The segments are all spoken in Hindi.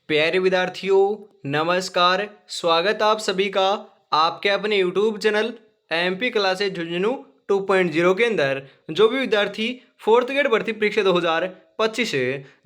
प्यारे विद्यार्थियों, नमस्कार। स्वागत आप सभी का आपके अपने YouTube channel MP classes Jhunjhunu 2.0 के अंदर। जो भी विद्यार्थी फोर्थ ग्रेड भर्ती परीक्षा 2025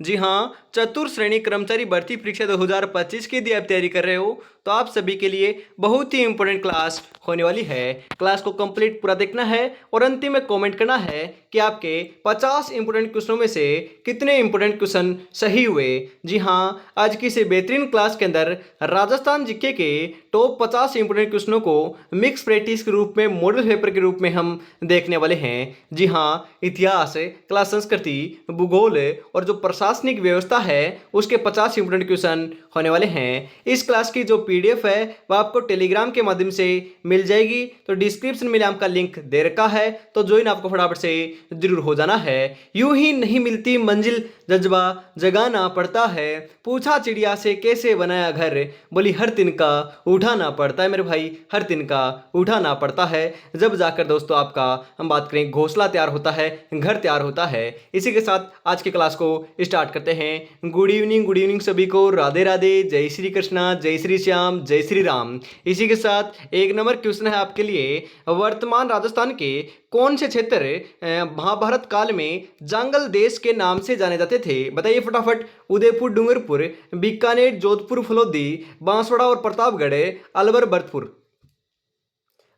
जी हाँ, चतुर्थ श्रेणी कर्मचारी भर्ती परीक्षा 2025 की यदि आप तैयारी कर रहे हो तो आप सभी के लिए बहुत ही इंपॉर्टेंट क्लास होने वाली है। क्लास को कंप्लीट पूरा देखना है और अंतिम में कमेंट करना है कि आपके 50 इंपॉर्टेंट क्वेश्चनों में से कितने इंपॉर्टेंट क्वेश्चन सही हुए। जी हाँ, आज की इस बेहतरीन क्लास के अंदर राजस्थान जीके के टॉप 50 इंपॉर्टेंट क्वेश्चनों को मिक्स प्रैक्टिस के रूप में, मॉडल पेपर के रूप में हम देखने वाले हैं। जी हाँ, इतिहास, कला संस्कृति, भूगोल और जो प्रशासनिक व्यवस्था है उसके 50 इंपॉर्टेंट क्वेश्चन होने वाले हैं। इस क्लास की जो पीडीएफ है वह आपको टेलीग्राम के माध्यम से मिल जाएगी, तो डिस्क्रिप्शन में आपका लिंक दे रखा है, तो ज्वाइन आपको फटाफट से जरूर हो जाना है। यूं ही नहीं मिलती मंजिल, जज्बा जगाना पड़ता है, पूछा चिड़िया से कैसे बनाया घर, बोली हर तिनका उठाना पड़ता है। मेरे भाई, हर तिनका उठाना पड़ता है, जब जाकर दोस्तों आपका, हम बात करें, घोंसला तैयार होता है, घर तैयार होता है। इसी के साथ आज की क्लास को स्टार्ट करते हैं। गुड इवनिंग सभी को, राधे राधे, जय श्री कृष्णा, जय श्री श्याम, जय श्री राम। इसी के साथ एक नंबर क्वेश्चन है आपके लिए, वर्तमान राजस्थान के कौन से क्षेत्र महाभारत काल में जांगल देश के नाम से जाने जाते थे? बताइए फटाफट। उदयपुर, डूंगरपुर, बीकानेर, जोधपुर, फलोदी, बांसवाड़ा और प्रतापगढ़, अलवर, भरतपुर।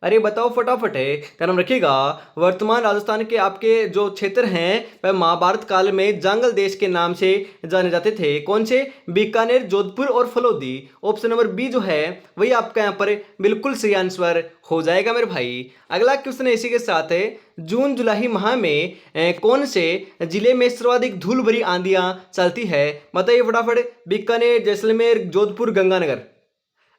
अरे बताओ फटाफट है, ध्यान रखिएगा। वर्तमान राजस्थान के आपके जो क्षेत्र हैं वह महाभारत काल में जांगल देश के नाम से जाने जाते थे। कौन से? बीकानेर, जोधपुर और फलोदी। ऑप्शन नंबर बी जो है वही आपका यहाँ पर बिल्कुल सही आंसर हो जाएगा मेरे भाई। अगला क्वेश्चन है इसी के साथ है, जून जुलाई माह में कौन से जिले में सर्वाधिक धूल भरी आंधियां चलती है? बताइए फटाफट। बीकानेर, जैसलमेर, जोधपुर, गंगानगर।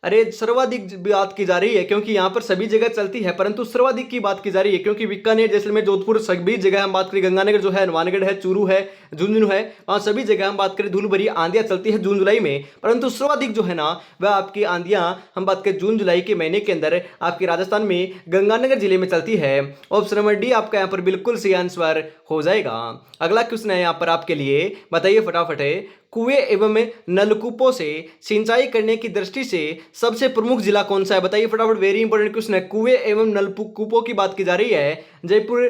अरे सर्वाधिक बात की जा रही है क्योंकि यहाँ पर सभी जगह चलती है, परंतु सर्वाधिक की बात की जा रही है क्योंकि बीकानेर, जैसलमेर, जोधपुर सभी जगह हम बात करें, गंगानगर जो है, हनुमानगढ़ है, चूरू है, झुंझुनू है, वहाँ सभी जगह हम बात करें धूल भरी आंधियां चलती है जून जुलाई में। परंतु सर्वाधिक जो है ना वह आपकी आंधियां हम बात करें जून जुलाई के महीने के अंदर आपके राजस्थान में गंगानगर जिले में चलती है। ऑप्शन नंबर डी आपका यहाँ पर बिल्कुल सही आंसर हो जाएगा। अगला क्वेश्चन है यहाँ पर आपके लिए, बताइए फटाफट है, कुएं एवं नलकूपों से सिंचाई करने की दृष्टि से सबसे प्रमुख जिला कौन सा है? बताइए फटाफट। वेरी इंपॉर्टेंट क्वेश्चन है। कुएं एवं नलकूपों की बात की जा रही है। जयपुर,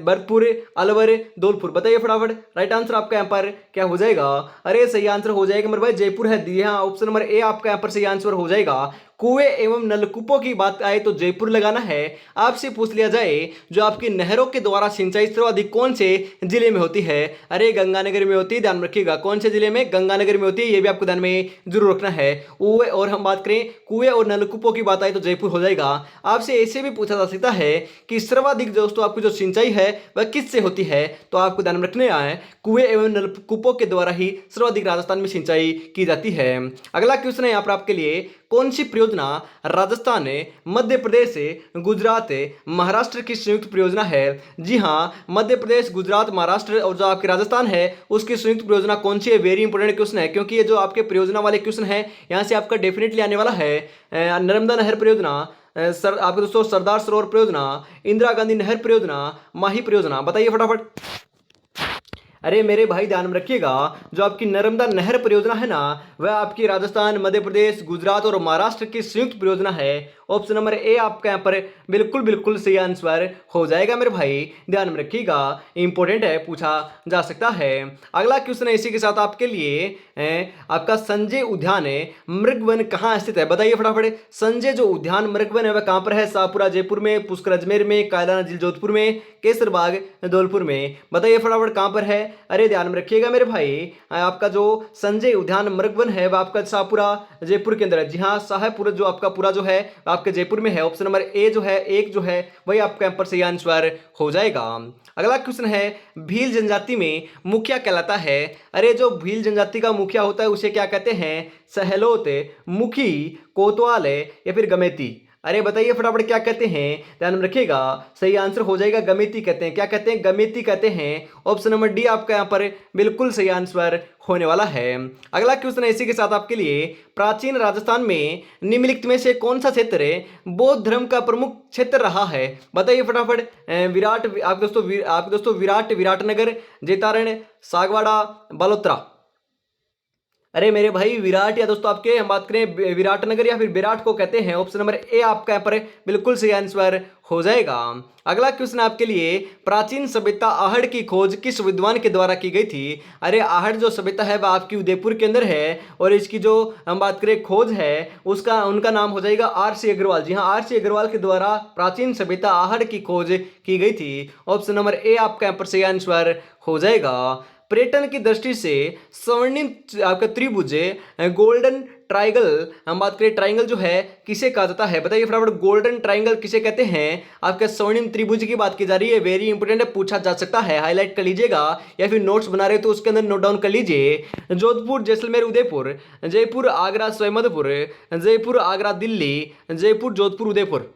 भरतपुर, अलवर, धौलपुर। बताइए फटाफट। राइट आंसर आपका यहाँ पर क्या हो जाएगा? अरे सही आंसर हो जाएगा मेरे भाई, जयपुर है। हाँ, ऑप्शन नंबर ए आपका यहाँ पर सही आंसर हो जाएगा। कुएं एवं नलकूपों की बात आए तो जयपुर लगाना है। आपसे पूछ लिया जाए जो आपकी नहरों के द्वारा सिंचाई सर्वाधिक कौन से जिले में होती है? अरे गंगानगर में होती है, ध्यान रखिएगा। कौन से जिले में? गंगानगर में होती है, ये भी आपको ध्यान में जरूर रखना है। और हम बात करें कुएं और नलकूपों की बात आए तो जयपुर हो जाएगा। आपसे ऐसे भी पूछा जा सकता है कि सर्वाधिक दोस्तों आपकी जो सिंचाई है वह किससे होती है? तो आपको ध्यान रखने आए कुएं एवं नलकूपों के द्वारा ही सर्वाधिक राजस्थान में सिंचाई की जाती है। अगला क्वेश्चन है यहाँ पर आपके लिए, कौन सी परियोजना राजस्थान, मध्य प्रदेश, गुजरात, महाराष्ट्र की संयुक्त परियोजना है? जी हाँ, मध्य प्रदेश, गुजरात, महाराष्ट्र और जो आपके राजस्थान है उसकी संयुक्त परियोजना कौन सी है? वेरी इंपॉर्टेंट क्वेश्चन है क्योंकि ये जो आपके परियोजना वाले क्वेश्चन है यहाँ से आपका डेफिनेटली आने वाला है। नर्मदा नहर परियोजना, आपके दोस्तों सरदार सरोवर परियोजना, इंदिरा गांधी नहर परियोजना, माही परियोजना। बताइए फटाफट। अरे मेरे भाई ध्यान में रखिएगा, जो आपकी नर्मदा नहर परियोजना है ना वह आपकी राजस्थान, मध्य प्रदेश, गुजरात और महाराष्ट्र की संयुक्त परियोजना है। ऑप्शन नंबर ए आपका यहाँ पर बिल्कुल बिल्कुल सही आंसर हो जाएगा मेरे भाई, ध्यान में रखिएगा। इंपॉर्टेंट है, पूछा जा सकता है। अगला क्वेश्चन है इसी के साथ आपके लिए, आपका संजय उद्यान मृगवन कहाँ स्थित है? बताइए फटाफट। संजय जो उद्यान मृगवन है वह कहाँ पर है? शाहपुरा जयपुर में, पुष्कर अजमेर में, कायलाना झील जोधपुर में, केसर बाग धौलपुर में। बताइए फटाफट कहाँ पर है? अरे ध्यान में रखिएगा मेरे भाई, आपका जो संजय उद्यान मृगवन है वह आपका शाहपुरा जयपुर के अंदर है। जी हाँ, शाहपुरा जो आपका पूरा जो है आपके जयपुर में है। ऑप्शन नंबर ए जो है, एक जो है वही आपका यहाँ पर सही आंसर हो जाएगा। अगला क्वेश्चन है, भील जनजाति में मुखिया कहलाता है? अरे जो भील जनजाति का मुखिया होता है उसे क्या कहते हैं? सहेलोत, मुखी, कोतवाल या फिर गमेती। अरे बताइए फटाफट क्या कहते हैं? ध्यान में रखिएगा, सही आंसर हो जाएगा गमेती कहते हैं। क्या कहते हैं? गमेती कहते हैं। ऑप्शन नंबर डी आपका यहाँ पर बिल्कुल सही आंसर होने वाला है। अगला क्वेश्चन है इसी के साथ आपके लिए, प्राचीन राजस्थान में निम्नलिखित में से कौन सा क्षेत्र बौद्ध धर्म का प्रमुख क्षेत्र रहा है? बताइए फटाफट। आपके दोस्तों विराटनगर, जैतारण, सागवाड़ा, बालोतरा। अरे मेरे भाई विराट या दोस्तों आपके हम बात करें विराट नगर या फिर विराट को कहते हैं। ऑप्शन नंबर ए आपका यहाँ पर बिल्कुल सही आंसर हो जाएगा। अगला क्वेश्चन आपके लिए, प्राचीन सभ्यता आहड़ की खोज किस विद्वान के द्वारा की गई थी? अरे आहड़ जो सभ्यता है वह आपकी उदयपुर के अंदर है और इसकी जो हम बात करें खोज है उसका उनका नाम हो जाएगा आर.सी. अग्रवाल। जी हाँ, आर.सी. अग्रवाल के द्वारा प्राचीन सभ्यता आहड़ की खोज की गई थी। ऑप्शन नंबर ए आपका यहाँ पर सही आंसर हो जाएगा। पर्यटन की दृष्टि से स्वर्णिम आपका त्रिभुज गोल्डन ट्राइंगल, हम बात करें ट्राइंगल जो है किसे कहा जाता है? बताइए फटाफट, गोल्डन ट्राइंगल किसे कहते हैं? आपका स्वर्णिम त्रिभुज की बात की जा रही है। वेरी इंपोर्टेंट है, पूछा जा सकता है, हाईलाइट कर लीजिएगा या फिर नोट्स बना रहे हो तो उसके अंदर नोट डाउन कर लीजिए। जोधपुर, जैसलमेर, उदयपुर, जयपुर, आगरा, सोमदपुर, जयपुर, आगरा, दिल्ली, जयपुर, जोधपुर, उदयपुर।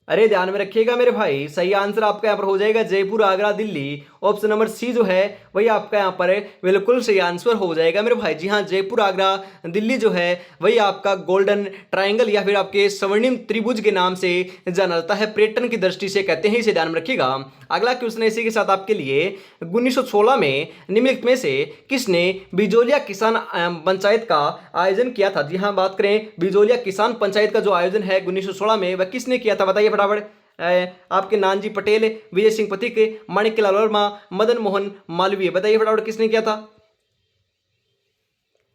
अरे ध्यान में रखिएगा मेरे भाई, सही आंसर आपका यहाँ पर हो जाएगा Jaipur, Agra, Delhi. Option number C जो है वही आपका यहाँ पर बिल्कुल सही आंसर हो जाएगा मेरे भाई। जी हाँ, जयपुर, आगरा, दिल्ली जो है वही आपका गोल्डन ट्राइंगल या फिर आपके स्वर्णिम त्रिभुज के नाम से जाना जाता है। पर्यटन की दृष्टि से कहते हैं, इसे ध्यान में रखिएगा। अगला क्वेश्चन इसी के साथ आपके लिए, 1916 में निम्नलिखित में से किसने बिजोलिया किसान पंचायत का आयोजन किया था? जी हाँ, बात करें बिजोलिया किसान पंचायत का जो आयोजन है 1916 में, वह किसने किया था? बताइए फटाफट। आपके नानजी पटेल, विजय सिंह पथिक, माणिक्यलाल वर्मा, मदन मोहन मालवीय। बताइए फटाफट किसने किया था?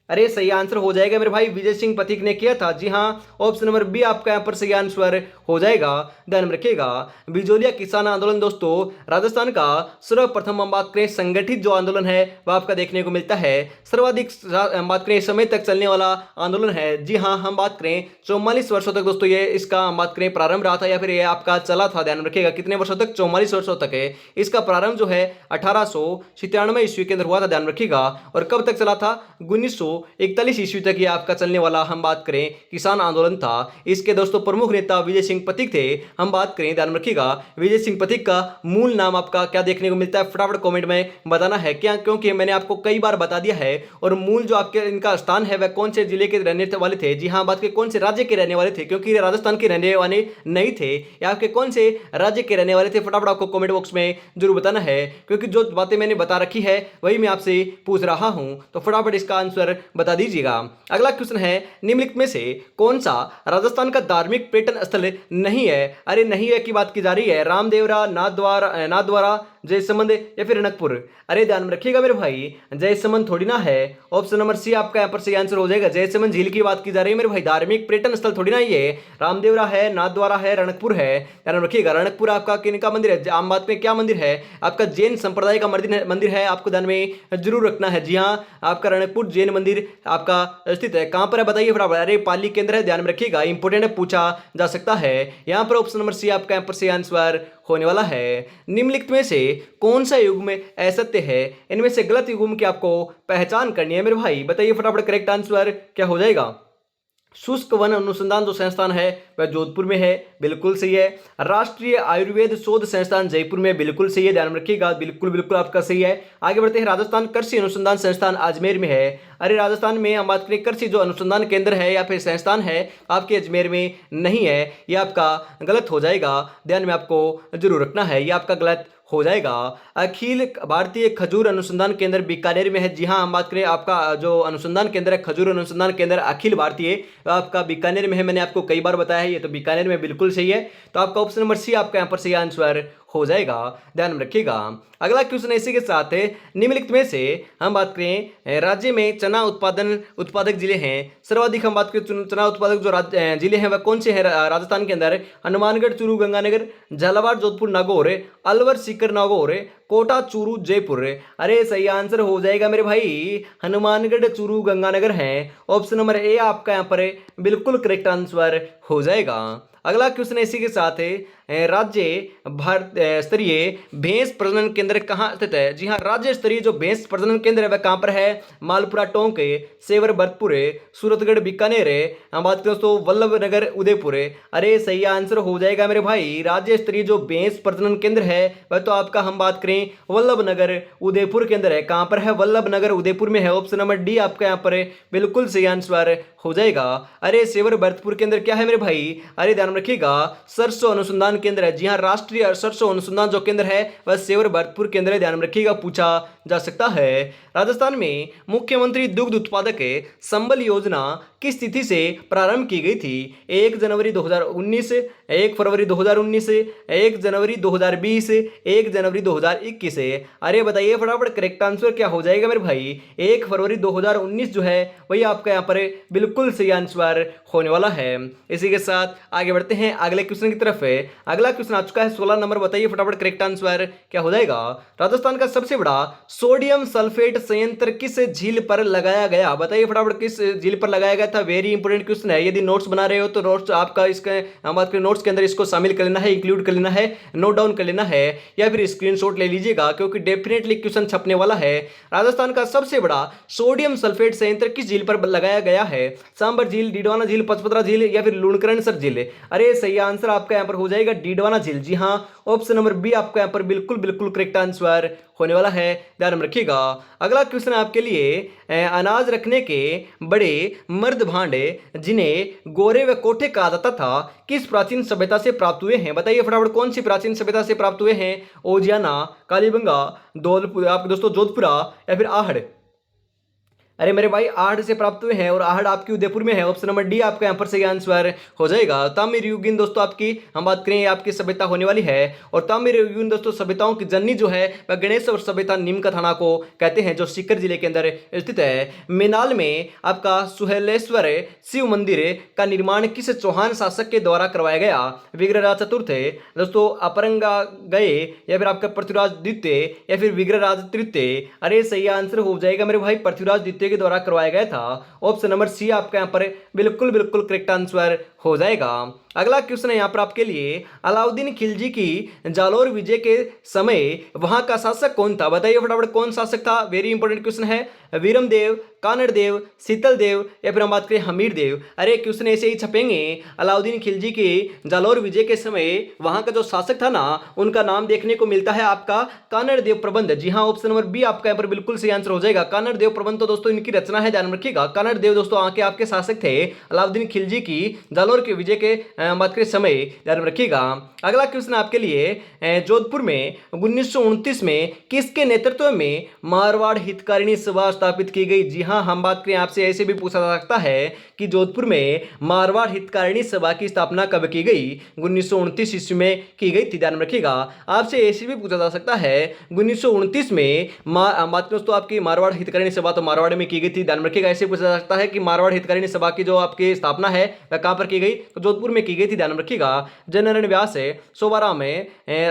अरे सही आंसर हो जाएगा मेरे भाई, विजय सिंह पथिक ने किया था। जी हाँ, ऑप्शन नंबर बी आपका यहाँ पर सही आंसर हो जाएगा। ध्यान में रखिएगा, बिजोलिया किसान आंदोलन दोस्तों राजस्थान का सर्वप्रथम हम बात करें संगठित जो आंदोलन है वह आपका देखने को मिलता है। सर्वाधिक हम बात करें समय तक चलने वाला आंदोलन है। जी हाँ, हम बात करें 44 वर्षों तक दोस्तों ये इसका हम बात करें प्रारंभ रहा था या फिर ये आपका चला था। ध्यान में रखिएगा कितने वर्षों तक? 44 वर्षों तक है। इसका प्रारंभ जो है 1897 ईस्वी के अंदर हुआ था। ध्यान रखिएगा, और कब तक चला था? 1941 ईस्वी तक ये आपका चलने वाला हम बात करें किसान आंदोलन था। इसके दोस्तों प्रमुख नेता विजय सिंह पथिक थे। हम बात करें, ध्यान रखिएगा, विजय सिंह पथिक का मूल नाम आपका क्या देखने को मिलता है? फटाफट कमेंट में बताना है क्या, क्योंकि मैंने आपको कई बार बता दिया है। और मूल जो आपके इनका स्थान है वह कौन से जिले के रहने वाले थे? जी हाँ, बात करें कौन से राज्य के रहने वाले थे, क्योंकि राजस्थान के रहने वाले नहीं थे। या आपके कौन से राज्य के रहने वाले थे? फटाफट आपको कमेंट बॉक्स में जरूर बताना है, क्योंकि जो बातें मैंने बता रखी है वही मैं आपसे पूछ रहा हूं। तो फटाफट इसका आंसर बता दीजिएगा। अगला क्वेश्चन है, निम्नलिखित में से कौन सा राजस्थान का धार्मिक पर्यटन स्थल नहीं है? अरे नहीं है की बात की जा रही है। रामदेवरा, नाथद्वारा, जयसमंद या फिर रणकपुर। अरे ध्यान में रखिएगा मेरे भाई, जयसमंद थोड़ी ना है। ऑप्शन नंबर सी आपका यहाँ पर सही आंसर हो जाएगा। जयसमंद झील की बात की जा रही है मेरे भाई, धार्मिक पर्यटन स्थल थोड़ी ना ये। रामदेवरा है, नाथद्वारा है, रणकपुर है। ध्यान में रखिएगा, रणकपुर आपका किनका मंदिर है? आम बात में क्या मंदिर है? आपका जैन संप्रदाय का मंदिर है, आपको ध्यान में जरूर रखना है। जी हाँ, आपका रणकपुर जैन मंदिर आपका स्थित है। कहां पर है बताइए फटाफट। अरे पाली के अंदर है, ध्यान में रखिएगा, इंपोर्टेंट है, पूछा जा सकता है। यहां पर ऑप्शन नंबर सी आपका यहाँ पर सही आंसर होने वाला है। निम्नलिखित में से कौन सा युग्म असत्य है? इनमें से गलत युग्म की आपको पहचान करनी है मेरे भाई। बताइए फटाफट करेक्ट आंसर क्या हो जाएगा? शुष्क वन अनुसंधान जो संस्थान है वह जोधपुर में है, बिल्कुल सही है। राष्ट्रीय आयुर्वेद शोध संस्थान जयपुर में, बिल्कुल सही है, ध्यान में रखिएगा, बिल्कुल बिल्कुल आपका सही है। आगे बढ़ते हैं, राजस्थान कृषि अनुसंधान संस्थान अजमेर में है। अरे राजस्थान में हम बात करें कृषि जो अनुसंधान केंद्र है या फिर संस्थान है आपके अजमेर में नहीं है, यह आपका गलत हो जाएगा। ध्यान में आपको जरूर रखना है, यह आपका गलत हो जाएगा। अखिल भारतीय खजूर अनुसंधान केंद्र बीकानेर में है। जी हाँ, हम बात करें आपका जो अनुसंधान केंद्र है खजूर अनुसंधान केंद्र अखिल भारतीय आपका बीकानेर में है। मैंने आपको कई बार बताया है, ये तो बीकानेर में बिल्कुल सही है। तो आपका ऑप्शन नंबर सी आपका यहाँ पर सही आंसर हो जाएगा। ध्यान में रखिएगा। अगला क्वेश्चन इसी के साथ है, निम्नलिखित में से हम बात करें राज्य में चना उत्पादक जिले हैं। सर्वाधिक हम बात करें चना उत्पादक जो जिले हैं वह कौन से हैं राजस्थान के अंदर? हनुमानगढ़, चूरू, गंगानगर, झालावाड़, जोधपुर, नागौर, अलवर, सीकर, नागौर, कोटा, चूरू, जयपुर। अरे सही आंसर हो जाएगा मेरे भाई, हनुमानगढ़, चूरू, गंगानगर है। ऑप्शन नंबर ए आपका यहाँ पर बिल्कुल करेक्ट आंसर हो जाएगा। अगला क्वेश्चन इसी के साथ है, राज्य भारत स्तरीय भैंस प्रजनन केंद्र कहाँ स्थित है? जी हाँ, राज्य स्तरीय जो भैंस प्रजनन केंद्र है वह कहाँ पर है? मालपुरा, टोंक, सेवर, भरतपुर, सूरतगढ़, बीकानेर, हम बात करें दोस्तों वल्लभ नगर, उदयपुर। अरे सही आंसर हो जाएगा मेरे भाई, राज्य स्तरीय जो भैंस प्रजनन केंद्र है वह तो आपका हम बात करें वल्लभ नगर, उदयपुर के अंदर है। कहाँ पर है? वल्लभ नगर, उदयपुर में है। ऑप्शन नंबर डी आपका यहाँ पर बिल्कुल सही आंसर हो जाएगा। अरे सेवर भरतपुर के अंदर क्या है मेरे भाई? अरे ध्यान रखिएगा, सरसों अनुसंधान केंद्र है, जी हाँ राष्ट्रीय सरसों अनुसंधान जो केंद्र है वह सेवर भरतपुर केंद्र है, ध्यान में रखिएगा, पूछा जा सकता है। राजस्थान में मुख्यमंत्री दुग्ध उत्पादक संबल योजना किस तिथि से प्रारंभ की गई थी? 1 जनवरी 2019, 1 फरवरी 2019, 1 जनवरी 2020, 1 जनवरी 2021। अरे बताइए फटाफट, करेक्ट आंसर क्या हो जाएगा मेरे भाई? 1 फरवरी 2019 जो है वही आपका यहाँ पर बिल्कुल सही आंसर होने वाला है। इसी के साथ आगे बढ़ते हैं अगले क्वेश्चन की तरफ। अगला क्वेश्चन आ चुका है 16 नंबर, बताइए फटाफट करेक्ट आंसर क्या हो जाएगा? राजस्थान का सबसे बड़ा सोडियम सल्फेट संयंत्र किस झील पर लगाया गया? बताइए फटाफट किस झील पर लगाया गया था? वेरी इंपोर्टेंट क्वेश्चन है। यदि नोट्स बना रहे हो तो नोट्स आपका इसके बात करें नोट्स के अंदर इसको शामिल कर लेना है, इंक्लूड कर लेना है, नोट डाउन कर लेना है, या फिर स्क्रीनशॉट ले लीजिएगा क्योंकि डेफिनेटली क्वेश्चन छपने वाला है। राजस्थान का सबसे बड़ा सोडियम सल्फेट संयंत्र किस झील पर लगाया गया है? सांबर झील, डीडवाना झील, पचपदरा झील या फिर लुणकरणसर झील? अरे सही आंसर आपका यहाँ पर हो जाएगा डीडवाना झील। जी हाँ, ऑप्शन नंबर बी आपका यहाँ पर बिल्कुल बिल्कुल करेक्ट आंसर होने वाला है, ध्यान में रखिएगा। अगला क्वेश्चन आपके लिए अनाज रखने के बड़े मर्द भांडे जिन्हें गोरे व कोठे कहा जाता था किस प्राचीन सभ्यता से प्राप्त हुए हैं? बताइए फटाफट कौन सी प्राचीन सभ्यता से प्राप्त हुए हैं? ओजियाना, कालीबंगा, धौलपुर, आपके दोस्तों जोधपुरा या फिर आहड़? अरे मेरे भाई आहड़ से प्राप्त हुए हैं और आहड़ आपकी उदयपुर में है। ऑप्शन नंबर डी आपका यहाँ पर सही आंसर हो जाएगा। ताम्र युगीन दोस्तों आपकी हम बात करें आपकी सभ्यता होने वाली है, और ताम्र युगीन दोस्तों सभ्यताओं की जननी जो है वह गणेश और सभ्यता नीमका थाना को कहते हैं जो सीकर जिले के अंदर स्थित है। मेनाल में आपका सुहेलेश्वर शिव मंदिर का निर्माण किस चौहान शासक के द्वारा करवाया गया? विग्रहराज चतुर्थ दोस्तों, अपरंगा गए या फिर आपका पृथ्वीराज द्वितीय या फिर विग्रहराज तृतीय? अरे सही आंसर हो जाएगा मेरे भाई पृथ्वीराज द्वितीय के द्वारा करवाया गया था। ऑप्शन नंबर सी आपका यहाँ पर बिल्कुल बिल्कुल करेक्ट आंसर हो जाएगा। अगला क्वेश्चन है यहाँ पर आपके लिए, अलाउद्दीन खिलजी की जालोर विजय के समय वहां का शासक कौन था? बताइए फटाफट कौन शासक था? वेरी इंपॉर्टेंट क्वेश्चन है। वीरम देव, कानड़ देव, शीतल देव या फिर हम बात करें हमीर देव? अरे क्वेश्चन ऐसे ही छपेंगे। अलाउद्दीन खिलजी की जालोर विजय के समय वहां का जो शासक था ना, उनका नाम देखने को मिलता है आपका कानड़ देव प्रबंध। जी हाँ, ऑप्शन नंबर बी आपका यहाँ पर बिल्कुल सही आंसर हो जाएगा। कानड़ देव प्रबंध तो दोस्तों इनकी रचना है, ध्यान रखिएगा। कानड़ देव दोस्तों आके आपके शासक थे अलाउद्दीन खिलजी की जालोर के विजय के बात करें समय, ध्यान रखिएगा। अगला क्वेश्चन आपके लिए, जोधपुर में 1929 में किसके नेतृत्व में मारवाड़ हितकारिणी सभा स्थापित की गई? जी हाँ, हम बात करें आपसे ऐसे भी पूछा जा सकता है कि जोधपुर में मारवाड़ हितकारिणी सभा की स्थापना कब की गई? 1929 ईस्वी में की गई थी, ध्यान रखिएगा। आपसे ऐसे भी पूछा जा सकता है 1929 में दोस्तों आपकी मारवाड़ हितकारिणी सभा तो मारवाड़ में की गई थी, ध्यान रखिएगा। ऐसे पूछा जा सकता है कि मारवाड़ हितकारिणी सभा की जो आपकी स्थापना है वह कहां पर की गई? तो जोधपुर में की गई थी, ध्यान रखिएगा। जननारायण व्यास है, सोबाराम में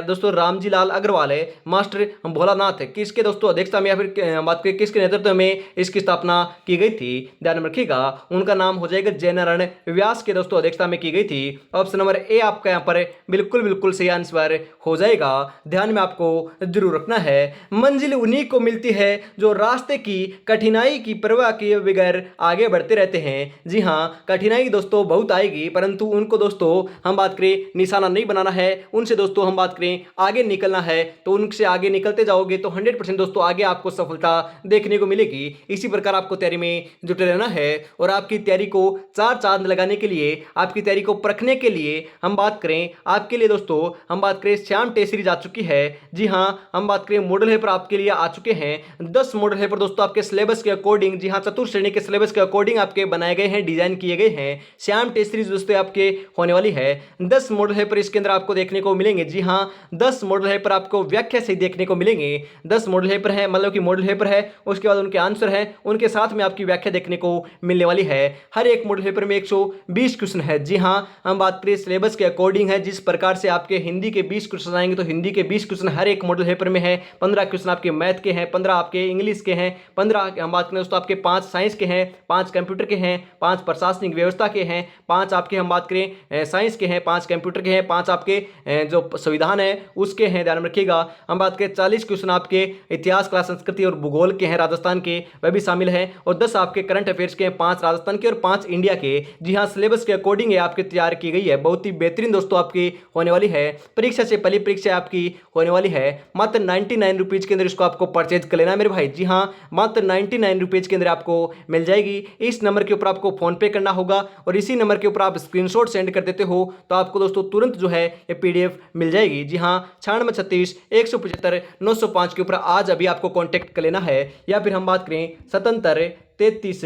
दोस्तों रामजी लाल अग्रवाल है, मास्टर भोलानाथ है, किसके दोस्तों अध्यक्षता में या फिर बात करें किसके नेतृत्व में इसकी स्थापना की गई थी? ध्यान में रखिएगा, उनका नाम हो जाएगा जननारायण व्यास के दोस्तों अध्यक्षता में की गई थी। ऑप्शन नंबर ए आपका यहाँ पर बिल्कुल बिल्कुल सही आंसर हो जाएगा, ध्यान में आपको जरूर रखना है। मंजिल उन्हीं को मिलती है जो रास्ते की कठिनाई की परवाह किए बगैर आगे बढ़ते रहते हैं। जी हाँ, कठिनाई दोस्तों बहुत आएगी परंतु उनको दोस्तों हम बात करें निशाना नहीं बनाना है, उनसे दोस्तों हम बात करें आगे निकलना है। तो उनसे आगे निकलते जाओगे तो 100% दोस्तों आगे आपको सफलता देखने को मिलेगी। इसी प्रकार आपको तैयारी में जुटे रहना है और आपकी तैयारी को चार चांद लगाने के लिए, आपकी तैयारी को परखने के लिए हम बात करें आपके लिए दोस्तों हम बात करें श्याम टेस्ट सीरीज आ चुकी है। जी हाँ, हम बात करें मॉडल पेपर आपके लिए आ चुके हैं। 10 मॉडल पेपर दोस्तों आपके सिलेबस के अकॉर्डिंग, जी हाँ चतुर्थ श्रेणी के सिलेबस के अकॉर्डिंग आपके बनाए गए हैं, डिजाइन किए गए हैं। श्याम टेस्ट सीरीज दोस्तों आपके होने वाली है। 10 मॉडल पेपर इसके अंदर आपको देखने को मिलेंगे। जी हाँ, 10 मॉडल पेपर आपको व्याख्या से देखने को मिलेंगे। 10 मॉडल पेपर है, मतलब कि मॉडल पेपर है, उसके बाद उनके आंसर है, उनके साथ में आपकी व्याख्या देखने को मिलने वाली है। हर एक मॉडल पेपर में 120 क्वेश्चन है। जी हाँ, हम बात करें सिलेबस के अकॉर्डिंग है, जिस प्रकार से आपके हिंदी के 20 क्वेश्चन आएंगे तो हिंदी के 20 क्वेश्चन हर एक मॉडल पेपर में है। 15 क्वेश्चन आपके मैथ के हैं, 15 आपके इंग्लिश के हैं, 15 हम बात करें दोस्तों आपके 5 साइंस के हैं, 5 कंप्यूटर के हैं, 5 प्रशासनिक व्यवस्था के हैं, 5 आपके हम बात करें साइंस के हैं, 5 कंप्यूटर के हैं, 5 आपके जो संविधान है उसके हैं, ध्यान रखिएगा। हम बात करें 40 क्वेश्चन आपके इतिहास, कला, संस्कृति और भूगोल के हैं, राजस्थान के वह भी शामिल है, और 10 आपके करंट अफेयर्स के हैं, 5 राजस्थान के और 5 इंडिया के। जी हाँ, सिलेबस के अकॉर्डिंग आपके तैयार की गई है, बहुत ही बेहतरीन दोस्तों आपकी होने वाली है। परीक्षा से पहली परीक्षा आपकी होने वाली है। मात्र 99 रुपीज के अंदर इसको आपको परचेज कर लेना मेरे भाई। जी हाँ, मात्र 99 रुपीज के अंदर आपको मिल जाएगी। इस नंबर के ऊपर आपको फोन पे करना होगा और इसी नंबर के ऊपर ऊपर आप स्क्रीनशॉट सेंड कर देते हो तो आपको दोस्तों तुरंत जो है ये पीडीएफ मिल जाएगी। जी हाँ, 9636 175 905 के ऊपर आज अभी आपको कॉन्टैक्ट कर लेना है, या फिर हम बात करें 77 33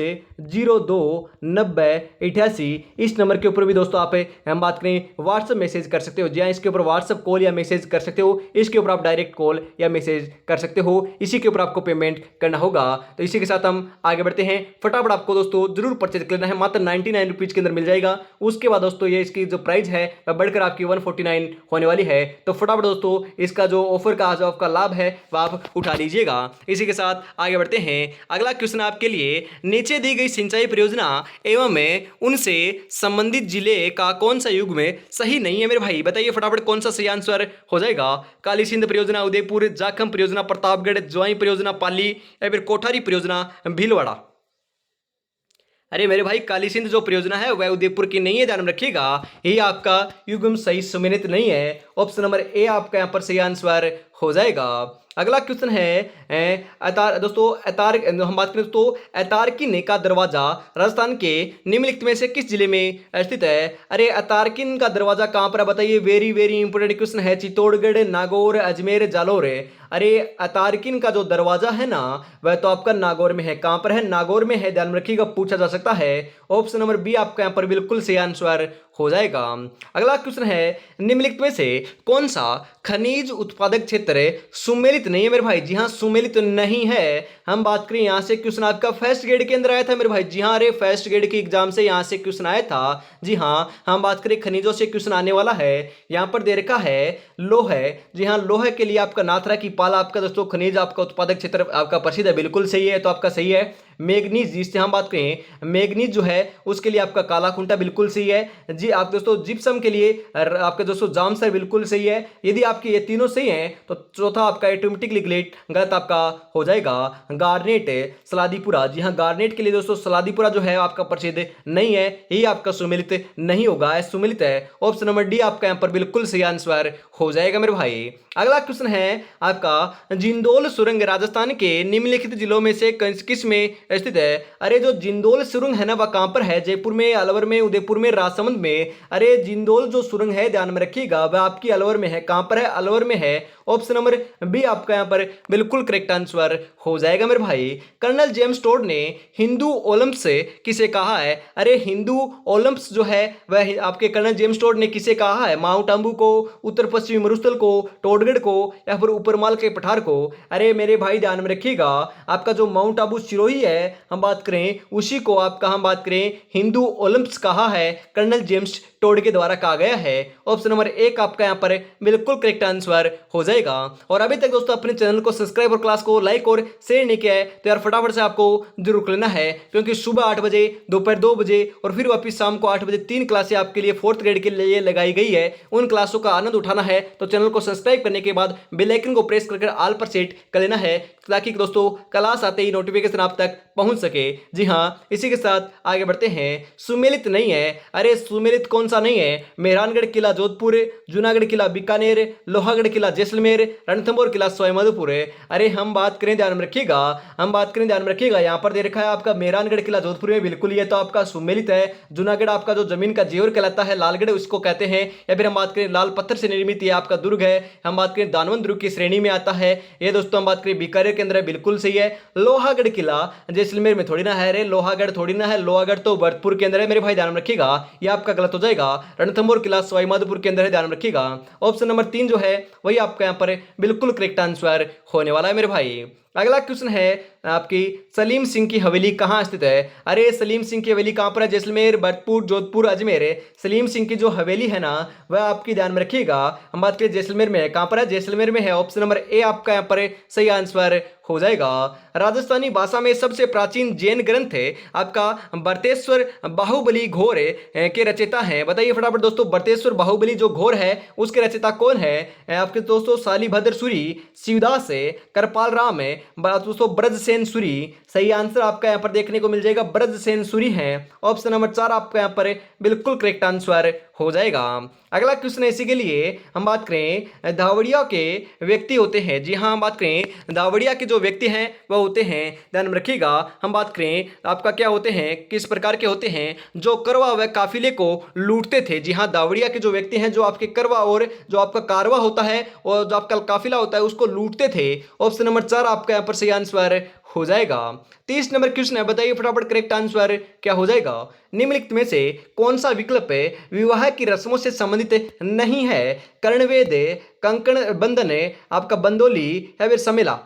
02 90 88 इस नंबर के ऊपर भी दोस्तों आप हम बात करें व्हाट्सएप मैसेज कर सकते हो। जी हाँ, इसके ऊपर व्हाट्सएप कॉल या मैसेज कर सकते हो, इसके ऊपर आप डायरेक्ट कॉल या मैसेज कर सकते हो, इसी के ऊपर आपको पेमेंट करना होगा। तो इसी के साथ हम आगे बढ़ते हैं। फटाफट आपको दोस्तों जरूर परचेज कर लेना है, मात्र 99 रुपीज के अंदर मिल जाएगा। उसके बाद दोस्तों ये इसकी जो प्राइस है वह बढ़कर आपकी 149 होने वाली है। तो फटाफट दोस्तों इसका जो ऑफर का जो आपका लाभ है वह आप उठा लीजिएगा। इसी के साथ आगे बढ़ते हैं। अगला क्वेश्चन आपके लिए, नीचे दी गई सिंचाई परियोजना एवं उनसे संबंधित जिले का कौन सा युग में सही नहीं है मेरे भाई? बताइए फटाफट कौन सा सही आंसर हो जाएगा। काली सिंध परियोजना, उदयपुर, जाखम परियोजना, प्रतापगढ़, ज्वाई परियोजना, पाली, या फिर कोठारी परियोजना, भीलवाड़ा। अरे मेरे भाई, काली सिंध जो परियोजना है वह उदयपुर की नहीं है, ध्यान में रखिएगा। ये आपका युग्म सही सम्मिलित नहीं है। ऑप्शन नंबर ए आपका यहाँ पर सही आंसर हो जाएगा। अगला क्वेश्चन है दोस्तों हम बात करें तो अतारकिन का दरवाजा राजस्थान के निम्नलिखित में से किस जिले में स्थित है? अरे अतारकिन का दरवाजा कहाँ पर है बताइए? वेरी वेरी इंपोर्टेंट क्वेश्चन है। चित्तौड़गढ़, नागौर, अजमेर, जालोर। अरे अतारकिन का जो दरवाजा है ना वह तो आपका नागौर में है। कहां पर है? नागौर में है, ध्यान में रखिएगा, पूछा जा सकता है। ऑप्शन नंबर बी आपका यहां पर बिल्कुल सही आंसर हो जाएगा। अगला क्वेश्चन है, निम्नलिखित में से कौन सा खनिज उत्पादक क्षेत्र सुमेलित नहीं है मेरे भाई? जी हाँ, सुमेलित नहीं है। हम बात करें यहां से क्वेश्चन आपका फर्स्ट ग्रेड के अंदर आया था मेरे भाई। जी हाँ, अरे फर्स्ट ग्रेड के एग्जाम से यहां से क्वेश्चन आया था। जी हाँ, हम बात करें खनिजों से क्वेश्चन आने वाला है। यहां पर दे रखा है लोह। जी हाँ, लोह के लिए आपका नाथरा की पाल आपका दोस्तों खनिज आपका उत्पादक क्षेत्र आपका प्रसिद्ध है, बिल्कुल सही है, तो आपका सही है। मैग्नीज, जिससे हम बात करें मैग्नीज जो है उसके लिए आपका काला खुंटा बिल्कुल सही है जी। आप दोस्तों जिप्सम के लिए आपका दोस्तों जामसर बिल्कुल सही है। यदि आपके ये तीनों सही हैं तो चौथा आपका ऑटोमेटिकली ग्लेट गलत आपका हो जाएगा। गार्नेट, सलादीपुरा, जी हाँ, गार्नेट के लिए दोस्तों सलादीपुरा जो है आपका प्रसिद्ध नहीं है, ये आपका सुमेलित नहीं होगा, सुमेलित है। ऑप्शन नंबर डी आपका यहाँ पर बिल्कुल सही आंसर हो जाएगा मेरे भाई। अगला क्वेश्चन है आपका, जिंदोल सुरंग राजस्थान के निम्नलिखित जिलों में से किस में स्थित है? अरे जो जिंदोल सुरंग है ना वह कहां पर है? जयपुर में, अलवर में, उदयपुर में, राजसमंद में। अरे जिंदोल जो सुरंग है ध्यान में रखिएगा वह आपकी अलवर में है। कहां पर है? अलवर में है। ऑप्शन नंबर बी आपका यहां पर बिल्कुल करेक्ट आंसर हो जाएगा मेरे भाई। कर्नल जेम्स टोड ने हिंदू ओलंपिक्स किसे कहा है? अरे हिंदू ओलंपिक्स जो है वह आपके कर्नल जेम्स टोड ने किसे कहा है? माउंट आबू को, उत्तर पश्चिमी मरुस्थल को, टोडगढ़ को, या फिर ऊपरमाल के पठार को? अरे मेरे भाई ध्यान में रखिएगा, आपका जो माउंट आबू सिरोही है हम बात करें उसी को आपका हम बात करें हिंदू ओलंपिक्स कहा है, कर्नल जेम्स टोड के द्वारा कहा गया है। ऑप्शन नंबर एक आपका यहां पर बिल्कुल करेक्ट आंसर हो जाएगा। और अभी तक दोस्तों अपने चैनल को सब्सक्राइब और क्लास को लाइक और शेयर नहीं किया है तो यार फटाफट से आपको जरूर कर लेना है, क्योंकि सुबह 8 बजे, दोपहर 2 बजे और फिर वापिस शाम को 8 बजे 3 क्लासें आपके लिए 4th ग्रेड के लिए लगाई गई है। उन क्लासों का आनंद उठाना है तो चैनल को सब्सक्राइब करने के बाद बेल आइकन को प्रेस करके ऑल पर सेट कर लेना है, ताकि दोस्तों क्लास आते ही नोटिफिकेशन आप तक पहुंच सके। जी हाँ, इसी के साथ आगे बढ़ते हैं। सुमेलित नहीं है, अरे सुमेलित कौन सा नहीं है? मेहरानगढ़ किला जोधपुर, जूनागढ़ किला बीकानेर, लोहागढ़ किला जैसलमेर, रणथंभौर किला सवाईमाधोपुर। अरे हम बात करें ध्यान में रखिएगा, यहाँ पर दे रखा है आपका मेहरानगढ़ किला जोधपुर में, बिल्कुल ये तो आपका सुमेलित है। जूनागढ़ आपका जो जमीन का जेवर कहलाता है, लालगढ़ उसको कहते हैं, या फिर हम बात करें लाल पत्थर से निर्मित ये आपका दुर्ग है, हम बात करें दानवन दुर्ग की श्रेणी में आता है ये दोस्तों। हम बात करें बीकानेर के अंदर है, बिल्कुल सही है। लोहागढ़ किला जैसलमेर में थोड़ी ना है, रे लोहागढ़ थोड़ी ना है, लोहागढ़ तो भरतपुर के अंदर है मेरे भाई, ध्यान रखिएगा, ये आपका गलत हो जाएगा। रणथंभौर किला सवाईमाधोपुर के अंदर है, ध्यान रखिएगा। ऑप्शन नंबर 3 जो है वही आपका यहाँ पर बिल्कुल करेक्ट आंसर होने वाला है मेरे भाई। अगला क्वेश्चन है आपकी, सलीम सिंह की हवेली कहाँ स्थित है? अरे सलीम सिंह की हवेली कहाँ पर है? जैसलमेर, भरतपुर, जोधपुर, अजमेर। सलीम सिंह की जो हवेली है ना वह आपकी ध्यान में रखिएगा, हम बात करें जैसलमेर में है। कहाँ पर है? जैसलमेर में है। ऑप्शन नंबर ए आपका यहाँ पर सही आंसर हो जाएगा। राजस्थानी भाषा में सबसे प्राचीन जैन ग्रंथ है आपका बर्तेश्वर बाहुबली घोर के रचयिता हैं। बताइए फटाफट दोस्तों, बर्तेश्वर बाहुबली जो घोर है उसके रचयिता कौन है? आपके दोस्तों शालीभद्र सूरी, शिवदास है, कृपाल राम है, दोस्तों ब्रजसेन सूरी। सही आंसर आपका यहाँ पर देखने को मिल जाएगा, ब्रजसेन सूरी है। ऑप्शन नंबर 4 आपका यहाँ पर बिल्कुल करेक्ट आंसर हो जाएगा। अगला क्वेश्चन है इसी के लिए हम बात करें धावड़िया के व्यक्ति होते हैं। जी हाँ, हम बात करें धावड़िया के जो व्यक्ति हैं वह होते हैं, ध्यान में रखिएगा। हम बात करें आपका क्या होते हैं, किस प्रकार के होते हैं, जो करवा व काफिले को लूटते थे। जी हाँ, दावड़िया के जो व्यक्ति हैं जो आपके करवा और जो आपका कारवा होता है और जो आपका काफिला होता है उसको लूटते थे। ऑप्शन नंबर 4 आपका यहाँ पर सही आंसर हो जाएगा। 30 नंबर क्वेश्चन है, बताइए फटाफट करेक्ट आंसर क्या हो जाएगा। निम्नलिखित में से कौन सा विकल्प विवाह की रस्मों से संबंधित नहीं है। कर्णवेद, कंकण बंधन, आपका बंदोली या फिर समेला।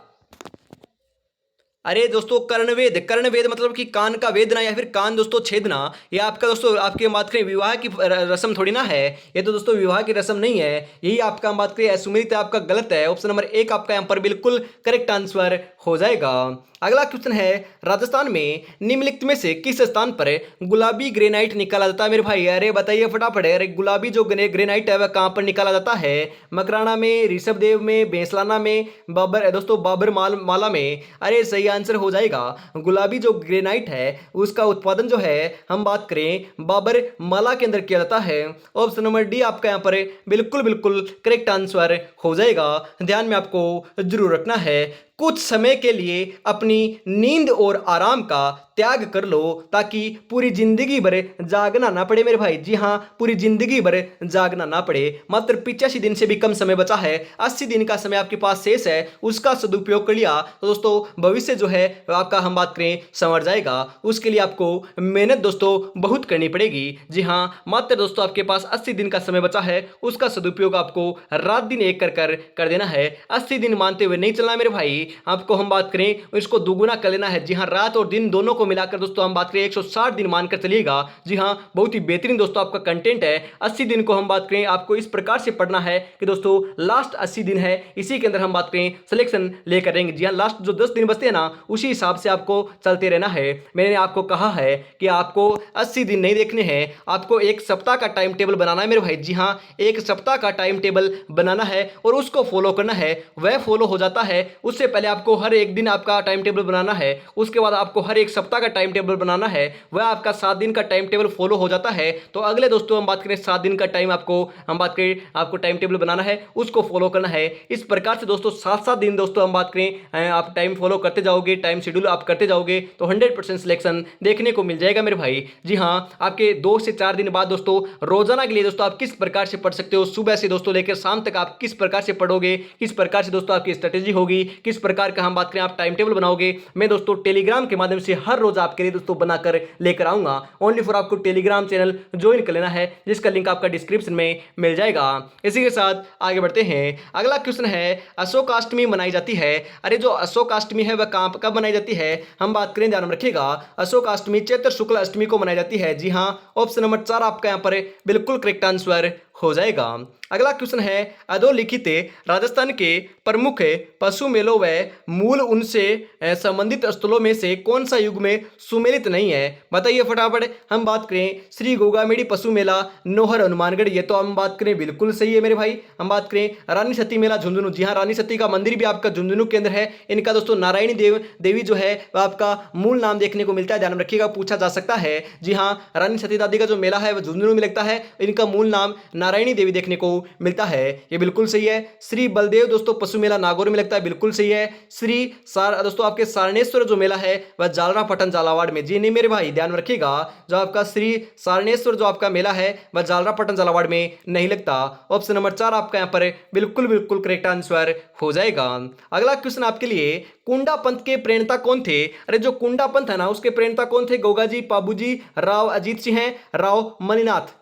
अरे दोस्तों, कर्णवेद, कर्णवेद मतलब कि कान का वेदना या फिर कान दोस्तों छेदना। ये आपका दोस्तों आपके बात करें विवाह की रस्म थोड़ी ना है, ये तो दोस्तों विवाह की रस्म नहीं है। यही आपका हम बात करें असुमेलित है, आपका गलत है। ऑप्शन नंबर 1 आपका यहाँ पर बिल्कुल करेक्ट आंसर हो जाएगा। अगला क्वेश्चन है, राजस्थान में निम्नलिखित में से किस स्थान पर गुलाबी ग्रेनाइट निकाला जाता है। मेरे भाई अरे बताइए फटाफट। अरे गुलाबी जो ग्रेनाइट है वह कहाँ पर निकाला जाता है। मकराना में, ऋषभदेव में, बेंसलाना में, बाबर दोस्तों बाबर माला में। अरे सही आंसर हो जाएगा। गुलाबी जो ग्रेनाइट है उसका उत्पादन जो है हम बात करें बाबर माला के अंदर किया जाता है। ऑप्शन नंबर डी आपका यहाँ पर बिल्कुल बिल्कुल करेक्ट आंसर हो जाएगा। ध्यान में आपको जरूर रखना है, कुछ समय के लिए अपनी नींद और आराम का त्याग कर लो ताकि पूरी जिंदगी भर जागना ना पड़े। मेरे भाई जी हाँ, पूरी जिंदगी भर जागना ना पड़े। मात्र 85 दिन से भी कम समय बचा है, 80 दिन का समय आपके पास शेष है, उसका सदुपयोग कर लिया तो दोस्तों भविष्य जो है आपका हम बात करें संवर जाएगा। उसके लिए आपको मेहनत दोस्तों बहुत करनी पड़ेगी। जी हाँ, मात्र दोस्तों आपके पास 80 दिन का समय बचा है, उसका सदुपयोग आपको रात दिन एक कर देना है। 80 दिन मानते हुए नहीं चलना मेरे भाई, आपको हम बात करें इसको दुगुना कर लेना है। जी हाँ, रात और दिन दोनों को मिलाकर दोस्तों हम बात करें 160 दिन मानकर चलिएगा। जी हाँ, बहुत ही बेहतरीन दोस्तों आपका कंटेंट है। 80 दिन को हम बात करें आपको इस प्रकार से पढ़ना है कि दोस्तों लास्ट 80 दिन है, इसी के अंदर हम बात करें सिलेक्शन लेकर रहेंगे। जी हाँ, लास्ट जो 10 दिन बचते हैं ना उसी हिसाब से आपको चलते रहना है। मैंने आपको कहा है कि आपको 80 दिन नहीं देखने हैं, आपको एक सप्ताह का टाइम टेबल बनाना है मेरे भाई। जी हाँ, एक सप्ताह का टाइम टेबल बनाना है और उसको फॉलो करना है। वह फॉलो हो जाता है, उससे पहले आपको हर एक दिन आपका टाइम टेबल बनाना है, उसके बाद आपको हर एक सप्ताह का टाइम टेबल बनाना है। वह आपका 7 दिन का टाइम टेबल फॉलो हो जाता है तो अगले दोस्तों हम बात करें 7 दिन का टाइम आपको टाइम टेबल बनाना है, उसको फॉलो करना है। इस प्रकार से दोस्तों 7-7 दिन दोस्तों हम बात करें आप टाइम फॉलो करते जाओगे, टाइम शेड्यूल आप करते जाओगे तो 100% सिलेक्शन देखने को मिल जाएगा मेरे भाई। जी हाँ, आपके 2 से 4 दिन बाद दोस्तों रोजाना के लिए दोस्तों आप किस प्रकार से पढ़ सकते हो, सुबह से दोस्तों लेकर शाम तक आप किस प्रकार से पढ़ोगे, किस प्रकार से दोस्तों आपकी स्ट्रेटेजी होगी, किस प्रकार का हम बात करें आप टाइम टेबल बनाओगे, मैं दोस्तों टेलीग्राम के माध्यम से हर रोज आपके लिए दोस्तों बनाकर लेकर आऊंगा। ओनली फॉर आपको टेलीग्राम चैनल ज्वाइन कर लेना है, जिसका लिंक आपका डिस्क्रिप्शन में मिल जाएगा। इसी के साथ आगे बढ़ते हैं। अगला क्वेश्चन है, अशोकाष्टमी मनाई जाती है। अरे जो अशोकाष्टमी है वह कब मनाई जाती है, हम बात करें ध्यान में रखिएगा। अशोकाष्टमी चैत्र शुक्ल अष्टमी को मनाई जाती है। जी हाँ, ऑप्शन नंबर 4 आपका यहाँ पर बिल्कुल करेक्ट आंसर हो जाएगा। अगला क्वेश्चन है, अधोलिखित राजस्थान के प्रमुख पशु मेलों व मूल उनसे संबंधित स्थलों में से कौन सा युग में सुमेलित नहीं है। बताइए फटाफट। हम बात करें श्री गोगामेड़ी पशु मेला नोहर हनुमानगढ़, ये तो हम बात करें बिल्कुल सही है मेरे भाई। हम बात करें रानी सती मेला झुंझुनू, जी हाँ, रानी सती का मंदिर भी आपका झुंझुनू के अंदर है। इनका दोस्तों नारायणी देवी जो है वह आपका मूल नाम देखने को मिलता है, ध्यान में रखिएगा, पूछा जा सकता है। जी हाँ, रानी सती दादी का जो मेला है वह झुंझुनू में लगता है, इनका मूल नाम नारायणी देवी देखने को मिलता है, ये बिल्कुल सही है। श्री बलदेव दोस्तों पशु मेला नागौर में लगता है, बिल्कुल सही है। श्री दोस्तों आपके सारणेश्वर जो मेला है वह जालरा पटन झालावाड़ में, जी नहीं मेरे भाई, ध्यान में रखिएगा, जो आपका श्री सारणेश्वर जो आपका मेला है वह जालरा पटन झालावाड़ में नहीं लगता। ऑप्शन नंबर 4 आपका यहाँ पर बिल्कुल बिल्कुल करेक्ट आंसर हो जाएगा। अगला क्वेश्चन आपके लिए, कुंडा पंथ के प्रणेता कौन थे। अरे जो कुंडा पंथ है ना उसके प्रणेता कौन थे, गोगाजी, पाबूजी, राव अजीत सिंह है, राव मलिनाथ।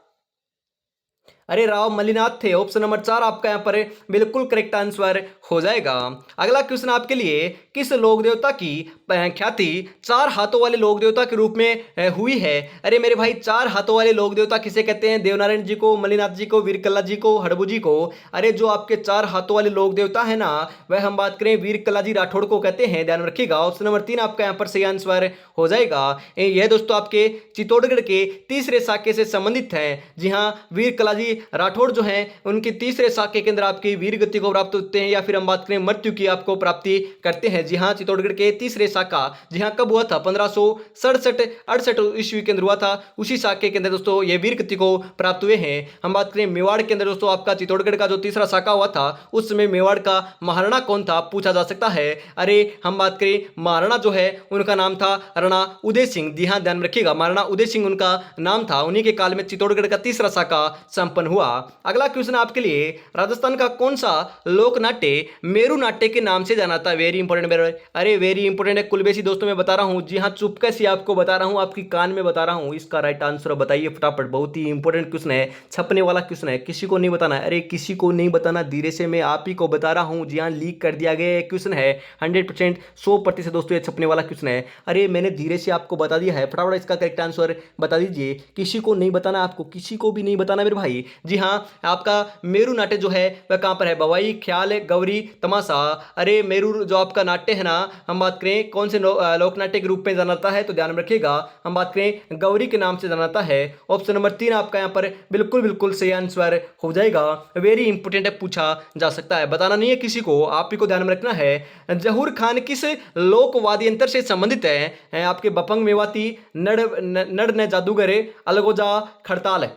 अरे राव मलिनाथ थे। ऑप्शन नंबर 4 आपका यहाँ पर बिल्कुल करेक्ट आंसर हो जाएगा। अगला क्वेश्चन आपके लिए, किस लोक देवता की ख्याति 4 हाथों वाले लोक देवता के रूप में हुई है। अरे मेरे भाई 4 हाथों वाले लोक देवता किसे कहते हैं, देवनारायण जी को, मलिनाथ जी को, वीरकला जी को, हड़बू जी को। अरे जो आपके 4 हाथों वाले लोक देवता है ना वह हम बात करें वीरकला जी राठौड़ को कहते हैं, ध्यान रखिएगा। ऑप्शन नंबर 3 आपका यहाँ पर सही आंसर हो जाएगा। यह दोस्तों आपके चित्तौड़गढ़ के तीसरे शाखे से संबंधित है। जी हाँ, वीरकला जी राठौड़ जो हैं उनके तीसरे साके के अंदर आपकी वीर गति को प्राप्त होते हैं, या फिर हम बात करें मृत्यु की आपको प्राप्ति करते हैं। जी हाँ, चित्तौड़गढ़ के तीसरे साका, जी हाँ, कब हुआ था? 1567-68 ईस्वी के अंदर हुआ था। उसी साके के अंदर दोस्तों ये वीर गति को प्राप्त हुए हैं। हम बात करें मेवाड़ के अंदर दोस्तों, आपका चित्तौड़गढ़ का जो तीसरा साका हुआ था उस समय मेवाड़ का महाराणा कौन था, पूछा जा सकता है। अरे हम बात करें महाराणा जो है उनका नाम था राणा उदय सिंह। जी हाँ, ध्यान रखिएगा, महाराणा उदय सिंह उनका नाम था। उन्हीं के काल में चित्तौड़गढ़ का तीसरा साका संपन्न हुआ। अगला क्वेश्चन आपके लिए, राजस्थान का कौन सा लोक नाट्य मेरू नाट्य के नाम से जाना था? वेरी इंपॉर्टेंट मेरे, अरे वेरी इंपॉर्टेंट है कुलबेसी दोस्तों, मैं बता रहा हूं। जी हाँ, चुपके से आपको बता रहा हूं, आपकी कान में बता रहा हूं। इसका राइट आंसर बताइए फटाफट, बहुत ही इंपॉर्टेंट क्वेश्चन है, छपने वाला क्वेश्चन है, किसी को नहीं बताना। अरे किसी को नहीं बताना, धीरे से मैं आप ही को बता रहा हूं। जी हाँ, लीक कर दिया गया क्वेश्चन है, 100% 100% दोस्तों ये छपने वाला क्वेश्चन है। अरे मैंने धीरे से आपको बता दिया है, फटाफट इसका करेक्ट आंसर बता दीजिए। किसी को नहीं बताना, आपको किसी को भी नहीं बताना मेरे भाई। जी हाँ, आपका मेरू नाट्य जो है वह कहां पर है? बवाई, ख्याल, गौरी, तमाशा। अरे मेरू जो आपका नाट्य है ना, हम बात करें कौन से लोक नाट्य के रूप में जाना जाता है, तो ध्यान रखिएगा, हम बात करें गौरी के नाम से जाना जाता है। ऑप्शन नंबर 3 आपका यहां पर बिल्कुल बिल्कुल सही आंसर हो जाएगा। वेरी इंपॉर्टेंट है, पूछा जा सकता है, बताना नहीं है किसी को, आप ही को ध्यान में रखना है। जहूर खान किस लोक वाद्य यंत्र से संबंधित है? आपके बपंग, मेवाती, नड़ न जादूगर, अलगोजा, खड़ताल।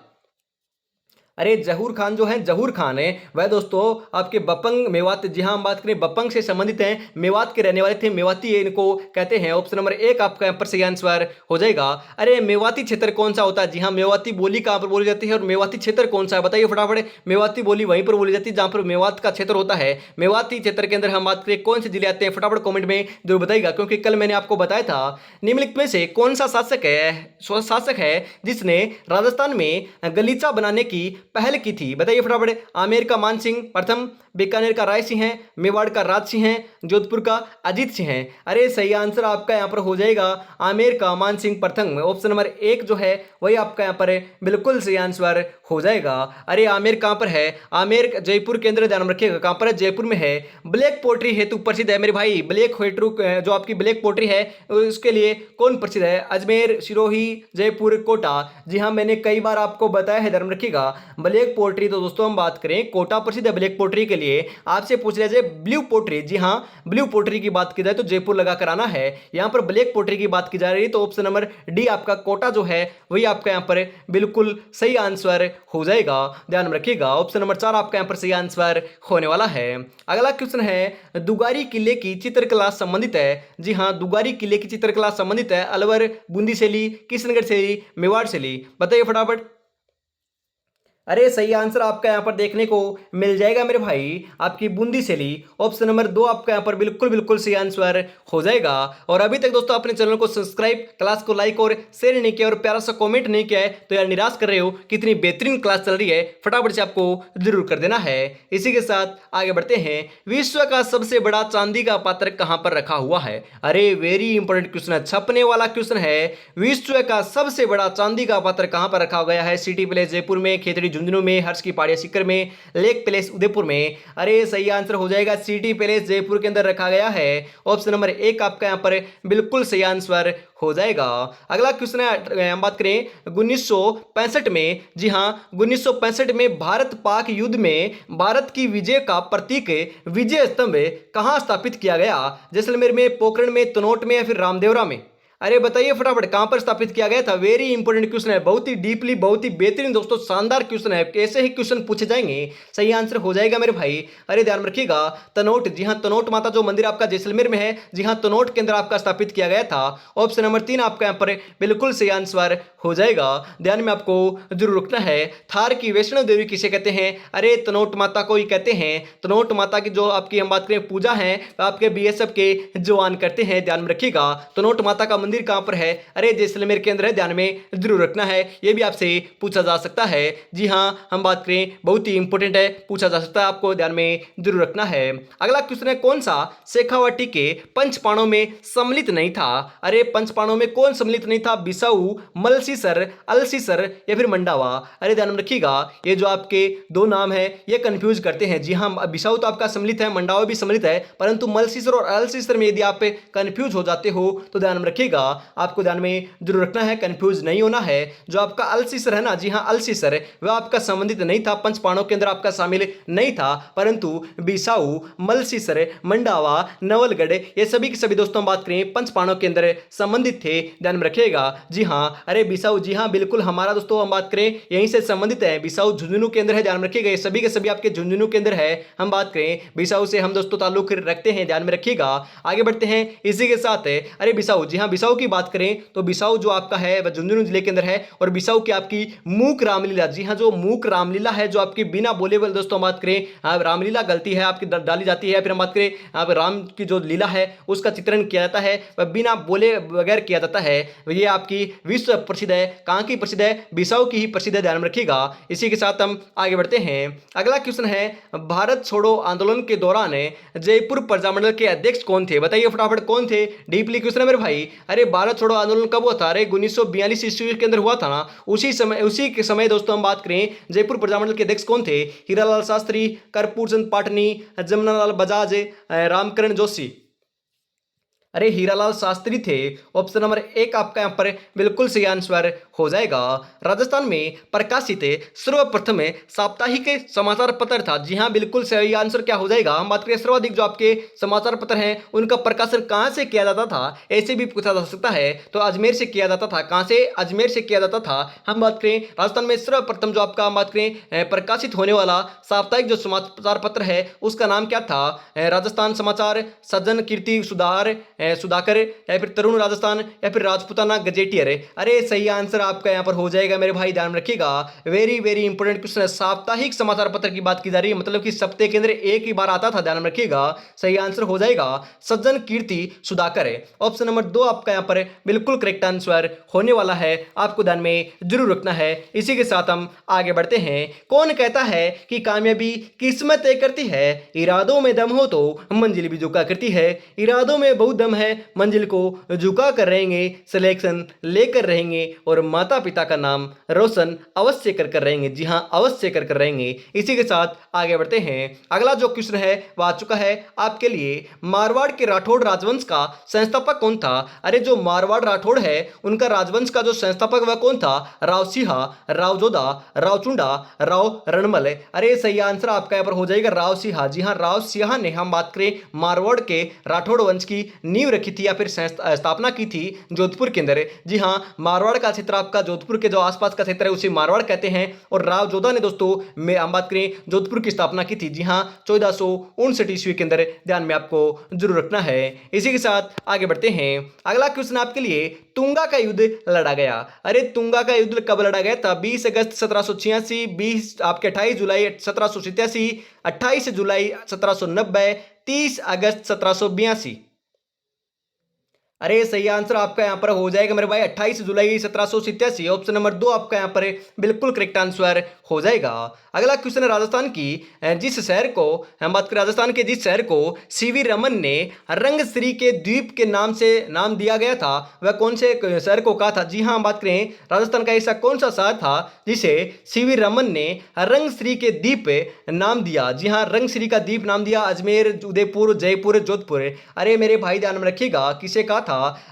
अरे जहूर खान जो है, जहूर खान है वह दोस्तों आपके बपंग मेवात, जी हाँ, हम बात करें बपंग से संबंधित हैं, मेवात के रहने वाले थे, मेवाती इनको कहते हैं। ऑप्शन नंबर 1 आपका यहाँ पर सही आंसर हो जाएगा। अरे मेवाती क्षेत्र कौन सा होता है? जी हाँ, मेवाती बोली कहाँ पर बोली जाती है और मेवाती क्षेत्र कौन सा है, बताइए फटाफट। मेवाती बोली वहीं पर बोली जाती है जहाँ पर मेवात का क्षेत्र होता है। मेवाती क्षेत्र के अंदर हम बात करें कौन से जिले आते हैं, फटाफट कॉमेंट में जरूर बताइएगा, क्योंकि कल मैंने आपको बताया था निम्नलिखित में से कौन सा शासक है जिसने राजस्थान में गलीचा बनाने की पहल की थी, बताइए फटाफट। आमेर का मान सिंह प्रथम, बीकानेर का राय सिंह है, मेवाड़ का राज सिंह है, जोधपुर का अजीत सिंह है। अरे सही आंसर आपका यहाँ पर हो जाएगा आमेर का मान सिंह प्रथम। ऑप्शन नंबर 1 जो है वही आपका यहाँ पर बिल्कुल सही आंसर हो जाएगा। अरे आमेर कहाँ पर है? आमेर जयपुर के अंदर, ध्यान रखिएगा कहाँ पर है? जयपुर में है। ब्लैक पोट्री हेतु प्रसिद्ध है मेरे भाई। ब्लैक पोट्री जो आपकी ब्लैक पोट्री है उसके लिए कौन प्रसिद्ध है? अजमेर, सिरोही, जयपुर, कोटा। जी हाँ, मैंने कई बार आपको बताया है, ध्यान रखिएगा। ब्लैक पोट्री तो दोस्तों हम बात करें कोटा प्रसिद्ध है ब्लैक पोट्री के लिए। आपसे पूछ लिया जाए ब्लू पोट्री, जी हाँ, ब्लू पोट्री की बात की जाए तो जयपुर लगाकर आना है। यहां पर ब्लैक पोट्री की बात की जा रही है तो ऑप्शन नंबर डी आपका कोटा जो है वही आपका यहां पर बिल्कुल सही आंसर हो जाएगा, ध्यान में रखिएगा। ऑप्शन नंबर 4 आपका यहां पर सही आंसर होने वाला है। अगला क्वेश्चन है, दुगारी किले की चित्रकला संबंधित है। जी हाँ, दुगारी किले की चित्रकला संबंधित है अलवर, बूंदी शैली, किशनगढ़ शैली, मेवाड़ शैली, बताइए फटाफट। अरे सही आंसर आपका यहाँ पर देखने को मिल जाएगा मेरे भाई, आपकी बूंदी शैली। ऑप्शन नंबर 2 आपका यहाँ पर बिल्कुल बिल्कुल सही आंसर हो जाएगा। और अभी तक दोस्तों अपने चैनल को सब्सक्राइब, क्लास को लाइक और शेयर नहीं किया और प्यारा सा कमेंट नहीं किया है तो यार निराश कर रहे हो, कितनी बेहतरीन क्लास चल रही है, फटाफट से आपको जरूर कर देना है। इसी के साथ आगे बढ़ते हैं। विश्व का सबसे बड़ा चांदी का पात्र कहाँ पर रखा हुआ है? अरे वेरी इंपॉर्टेंट क्वेश्चन है, छपने वाला क्वेश्चन है। विश्व का सबसे बड़ा चांदी का पात्र कहाँ पर रखा गया है? सिटी पैलेस जयपुर में, खेतड़ी झुंझुनू में, हर्ष की पहाड़िया सीकर में, लेक पैलेस उदयपुर में। अरे सही आंसर हो जाएगा सिटी पैलेस जयपुर के अंदर रखा गया है। ऑप्शन नंबर 1 आपका यहां पर बिल्कुल सही आंसर हो जाएगा। अगला क्वेश्चन है, हम बात करें 1965 में, जी हां 1965 में भारत पाक युद्ध में भारत की विजय का प्रतीक विजय स्तंभ कहां स्थापित किया गया? जैसलमेर में, पोखरण में, तनोट में या फिर रामदेवरा में? अरे बताइए फटाफट कहां पर स्थापित किया गया था? वेरी इंपॉर्टेंट क्वेश्चन है, बहुत ही डीपली, बहुत ही बेहतरीन दोस्तों, शानदार क्वेश्चन है। ऐसे ही क्वेश्चन पूछे जाएंगे, सही आंसर हो जाएगा मेरे भाई। अरे ध्यान रखिएगा, तनोट, जी हां तनोट माता जो मंदिर आपका जैसलमेर में है, जी हां तनोट के अंदर आपका स्थापित किया गया था। ऑप्शन नंबर 3 आपका यहाँ पर बिल्कुल सही आंसर हो जाएगा, ध्यान में आपको जरूर रखना है। थार की वैष्णो देवी किसे कहते हैं? अरे तनोट माता को ही कहते हैं। तनोट माता की जो आपकी हम बात करें पूजा है आपके बीएसएफ के जवान करते हैं, ध्यान में रखिएगा। तनोट माता का मंदिर कहां पर है? अरे जैसलमेर के अंदर है, ध्यान में जरूर रखना है, यह भी आपसे पूछा जा सकता है। जी हां, हम बात करें बहुत ही इंपॉर्टेंट है, पूछा जा सकता है, आपको ध्यान में जरूर रखना है। अगला क्वेश्चन है, कौन सा शेखावाटी के पंचपाणों में सम्मिलित नहीं था? अरे पंचपाणों में कौन सम्मिलित नहीं था? बिसाऊ, मल मलसीसर, अल्सीसर या फिर मंडावा। अरे ध्यान में रखिएगा, ये जो आपके दो नाम है ये कंफ्यूज करते हैं। जी हाँ, बिसाऊ तो आपका सम्मिलित है, मंडावा भी सम्मिलित है, परंतु मलसीसर और अल्सीसर में यदि आप कंफ्यूज हो जाते हो तो ध्यान में रखिएगा, आपको ध्यान में जरूर रखना है, कंफ्यूज नहीं होना है। जो आपका अल्सीसर है ना, जी हाँ अल्सीसर, वह आपका संबंधित नहीं था, पंच पांडवों के अंदर आपका शामिल नहीं था, परंतु बिसाऊ, मलसीसर, मंडावा, नवलगढ़ ये सभी के सभी दोस्तों हम बात करें पंच पांडवों के अंदर संबंधित थे। ध्यान में रखिएगा। जी हाँ, अरे बिसाऊ, जी हाँ बिल्कुल हमारा दोस्तों हम बात करें यहीं से संबंधित है। बिसाऊ झुंझुनू के अंदर है, ध्यान में रखिएगा, ये सभी के सभी आपके झुंझुनू के अंदर है। हम बात करें बिसाऊ से हम दोस्तों ताल्लुक रखते हैं, ध्यान में रखिएगा। आगे बढ़ते हैं इसी के साथ है। अरे बिसाऊ, जी हाँ बिसाऊ की बात करें तो बिसाऊ जो आपका है वह झुंझुनू जिले के अंदर है। और बिसाऊ की आपकी मूक रामलीला, जी हाँ जो मूक रामलीला है, जो आपकी बिना बोले बोले दोस्तों हम बात करें रामलीला गलती है आपकी डाली जाती है, फिर हम बात करें आप राम की जो लीला है उसका चित्रण किया जाता है, वह बिना बोले बगैर किया जाता है। ये आपकी विश्व प्रसिद्ध है। कहाँ की प्रसिद्ध है? बिसाऊ की ही प्रसिद्ध है, ध्यान में रखिएगा। इसी के साथ हम आगे बढ़ते हैं। अगला क्वेश्चन है, भारत छोड़ो आंदोलन के दौरान जयपुर प्रजामंडल के अध्यक्ष कौन थे? बताइए फटाफट कौन थे? डीपली क्वेश्चन है मेरे भाई। अरे भारत छोड़ो आंदोलन कब हुआ था? अरे 1942 ईस्वी के अंदर हुआ था ना, उसी के समय दोस्तों हम बात करें जयपुर प्रजामंडल के अध्यक्ष कौन थे? हीरालाल शास्त्री, कर्पूर चंद पाटनी, जमनालाल बजाज, रामकरण जोशी। अरे हीरालाल शास्त्री थे। ऑप्शन नंबर एक आपका यहां पर बिल्कुल सही आंसर हो जाएगा। राजस्थान में प्रकाशित सर्वप्रथम साप्ताहिक समाचार पत्र था। जी हाँ बिल्कुल सही आंसर क्या हो जाएगा? हम बात करें सर्वाधिक जो आपके समाचार पत्र हैं उनका प्रकाशन कहां से किया जाता था, ऐसे भी पूछा जा सकता है। तो अजमेर से किया जाता था। कहां से? अजमेर से किया जाता था। हम बात करें राजस्थान में सर्वप्रथम जो आपका हम बात करें प्रकाशित होने वाला साप्ताहिक जो समाचार पत्र है उसका नाम क्या था? राजस्थान समाचार, सज्जन कीर्ति सुधाकर, या फिर तरुण राजस्थान, या फिर राजपूताना गजेटियर। अरे सही आंसर आपका यहां पर हो जाएगा मेरे भाई, ध्यान रखिएगा। वेरी वेरी इंपॉर्टेंट क्वेश्चन है। साप्ताहिक समाचार पत्र की बात की जा रही है, मतलब कि सप्ताह के अंदर एक ही बार आता था, ध्यान रखिएगा। सही आंसर हो जाएगा सज्जन कीर्ति सुधाकर। ऑप्शन नंबर 2 आपका यहां पर बिल्कुल करेक्ट आंसर होने वाला है, आपको ध्यान में जरूर रखना है। इसी के साथ हम आगे बढ़ते हैं। कौन कहता है कि कामयाबी किस्मत तय करती है? इरादों में दम हो तो मंजिल भी झुका करती है। इरादों में बहुत दम है, मंजिल को झुका कर रहेंगे, सिलेक्शन लेकर रहेंगे और माता पिता का नाम रोशन अवश्य कर रहेंगे। जी हां अवश्य कर रहेंगे। इसी के साथ आगे बढ़ते हैं। अगला जो क्वेश्चन है वह आ चुका है आपके लिए। मारवाड़ के राठौड़ राजवंश का संस्थापक कौन था? अरे जो मारवाड़ राठौड़ है उनका राजवंश का जो संस्थापक वह कौन था? राव सिंहा, राव जोधा, राव चुंडा, राव रणमल। अरे सही आंसर आपका यहां पर हो जाएगा राव सिंहा। जी हां राव सिंहा ने हम बात करें मारवाड़ के राठौड़ वंश की नींव रखी थी या फिर स्थापना की थी जोधपुर के अंदर। जी हां मारवाड़ का क्षेत्र आपका जोधपुर के जो आसपास का क्षेत्र है उसे मारवाड़ कहते हैं। और राव जोधा ने दोस्तों में हम बात करें जोधपुर की स्थापना की थी। जी हां 1459 ईस्वी के अंदर, ध्यान में आपको जरूर रखना है। इसी के साथ आगे बढ़ते हैं। अगला क्वेश्चन आपके लिए, तुंगा का युद्ध लड़ा गया। अरे तुंगा का युद्ध कब लड़ा गया था? 20 अगस्त 1786, 20 आपके 28 जुलाई 1787, 28 जुलाई 1790, 30 अगस्त 1782। अरे सही आंसर आपका यहां पर हो जाएगा मेरे भाई 28 जुलाई 1787। ऑप्शन नंबर 2 आपका यहां पर बिल्कुल करेक्ट आंसर हो जाएगा। अगला क्वेश्चन है राजस्थान की जिस शहर को हम बात करें, राजस्थान के जिस शहर को सीवी रमन ने रंगश्री के द्वीप के नाम से नाम दिया गया था वह कौन से शहर को कहा था? जी हाँ हम बात करें राजस्थान का ऐसा कौन सा शहर था जिसे सीवी रमन ने रंगश्री के द्वीप नाम दिया? जी हाँ रंगश्री का द्वीप नाम दिया। अजमेर, उदयपुर, जयपुर, जोधपुर। अरे मेरे भाई ध्यान में रखिएगा, किसे कहा था?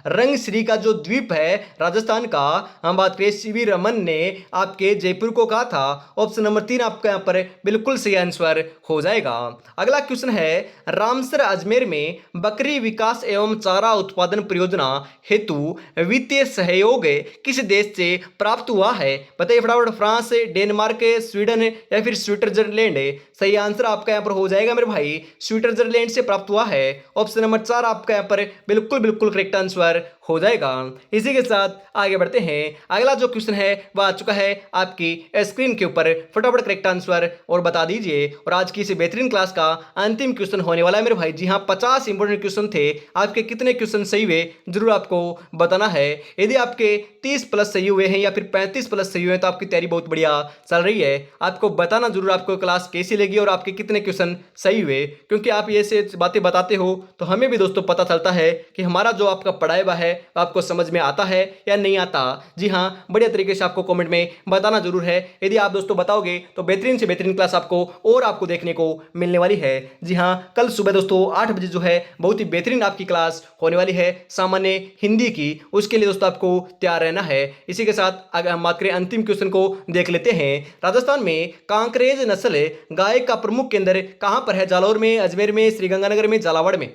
रंगश्री का जो द्वीप है राजस्थान का, हम बात करें सीवी रमन ने आपके जयपुर को कहा था। ऑप्शन नंबर 3 आपका यहां पर बिल्कुल सही आंसर हो जाएगा। अगला क्वेश्चन है, रामसर अजमेर में बकरी विकास एवं चारा उत्पादन परियोजना हेतु वित्तीय सहयोग किस देश से प्राप्त हुआ है? बताइए फटाफट। फ्रांस, डेनमार्क, स्वीडन या फिर स्विट्जरलैंड। सही आंसर आपका यहां पर हो जाएगा मेरे भाई स्विट्जरलैंड से प्राप्त हुआ है। ऑप्शन नंबर 4 आपका यहां पर बिल्कुल बिल्कुल करेक्ट आंसर हो जाएगा। इसी के साथ आगे बढ़ते हैं। अगला जो क्वेश्चन है वह आ चुका है आपकी स्क्रीन के ऊपर, फटाफट करेक्ट आंसर और बता दीजिए। और आज की इस बेहतरीन क्लास का अंतिम क्वेश्चन होने वाला है मेरे भाई। जी हाँ 50 इंपोर्टेंट क्वेश्चन थे, आपके कितने क्वेश्चन सही हुए जरूर आपको बताना है। यदि आपके 30 प्लस सही हुए हैं या फिर 35 प्लस सही हुए हैं तो आपकी तैयारी बहुत बढ़िया चल रही है। आपको बताना जरूर आपको क्लास कैसी लगी और आपके कितने क्वेश्चन सही हुए, क्योंकि आप ये से बातें बताते हो तो हमें भी दोस्तों पता चलता है कि हमारा जो आपका पढ़ाया हुआ है आपको समझ में आता है या नहीं आता। जी हाँ, बढ़िया तरीके से आपको कमेंट में बताना जरूर है। यदि आप दोस्तों बताओगे तो बेहतरीन से बेहतरीन क्लास आपको देखने को मिलने वाली है। जी हाँ, कल सुबह दोस्तों 8 बजे जो है बहुत ही बेहतरीन आपकी क्लास होने वाली है सामान्य हिंदी की। उसके लिए दोस्तों आपको तैयार रहना है। इसी के साथ अगर हम बात करें अंतिम क्वेश्चन को देख लेते हैं। राजस्थान में कांकरेज नस्ल गाय का प्रमुख केंद्र कहां पर है? जालौर में, अजमेर में, श्रीगंगानगर में, झालावाड़ में?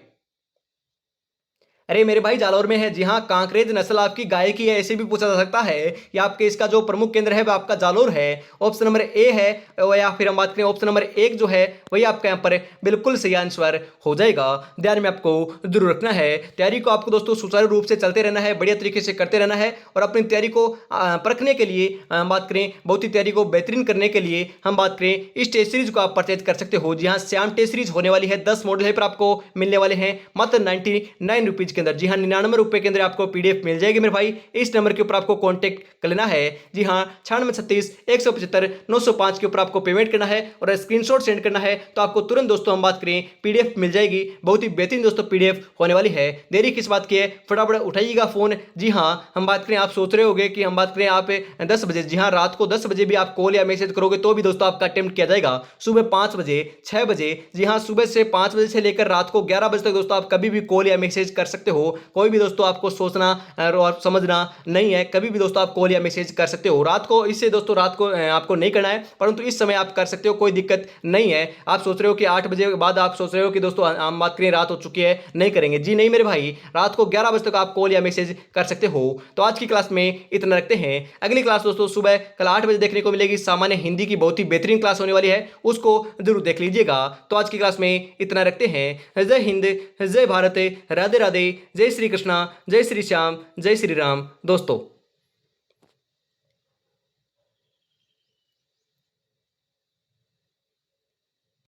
अरे मेरे भाई जालौर में है। जी हाँ, कांकरेज नस्ल आपकी गाय की है, ऐसे भी पूछा जा सकता है। या आपके इसका जो प्रमुख केंद्र है वह आपका जालौर है। ऑप्शन नंबर ए है। या फिर हम बात करें ऑप्शन नंबर एक जो है वही आपका यहाँ पर बिल्कुल सही आंसर हो जाएगा। ध्यान में आपको जरूर रखना है। तैयारी को आपको दोस्तों सुचारू रूप से चलते रहना है, बढ़िया तरीके से करते रहना है। और अपनी तैयारी को परखने के लिए हम बात करें, बहुत ही तैयारी को बेहतरीन करने के लिए हम बात करें, इस टेस्ट सीरीज को आप परचेज कर सकते हो। जी हाँ, श्याम टेस्ट सीरीज होने वाली है। 10 मॉडल है पर आपको मिलने वाले हैं मात्र 99 रुपीज के अंदर। जी हाँ, 99 रुपए के अंदर आपको पीडीएफ मिल जाएगी मेरे भाई। इस नंबर के ऊपर आपको कॉन्टेक्ट कर लेना है। जी हाँ, 9636 175 के ऊपर आपको पेमेंट करना है और स्क्रीनशॉट सेंड करना है तो आपको तुरंत दोस्तों हम बात करें पीडीएफ मिल जाएगी। बहुत ही बेहतरीन दोस्तों पीडीएफ होने वाली है। देरी किस बात की है, फटाफट उठाइएगा फोन। जी हाँ, हम बात करें, आप सोच रहे होंगे कि हम बात करें आप 10 बजे, जी हाँ, रात को 10 बजे भी आप कॉल या मैसेज करोगे तो भी दोस्तों आपका अटेम्प्ट किया जाएगा। सुबह 5 बजे, 6 बजे, जी हाँ, सुबह से 5 बजे से लेकर रात को 11 बजे तक दोस्तों आप कभी भी कॉल या मैसेज कर सकते हो। कोई भी दोस्तों आपको सोचना और समझना नहीं है। कभी भी दोस्तों आप कॉल या मैसेज कर सकते हो। रात को इससे दोस्तों रात को आपको नहीं करना है, परंतु इस समय आप कर सकते हो, कोई दिक्कत नहीं है। आप सोच रहे हो कि 8 बजे के बाद आप सोच रहे हो कि दोस्तों हम बात करें रात हो चुकी है, नहीं करेंगे। जी नहीं मेरे भाई, रात को 11 बजे तक आप कॉल या मैसेज कर सकते हो। तो आज की क्लास में इतना रखते हैं। अगली क्लास दोस्तों सुबह कल 8 बजे देखने को मिलेगी। सामान्य हिंदी की बहुत ही बेहतरीन क्लास होने वाली है, उसको जरूर देख लीजिएगा। तो आज की क्लास में इतना रखते हैं। जय हिंद, जय भारत, राधे राधे, जय श्री कृष्णा, जय श्री श्याम, जय श्री राम दोस्तों।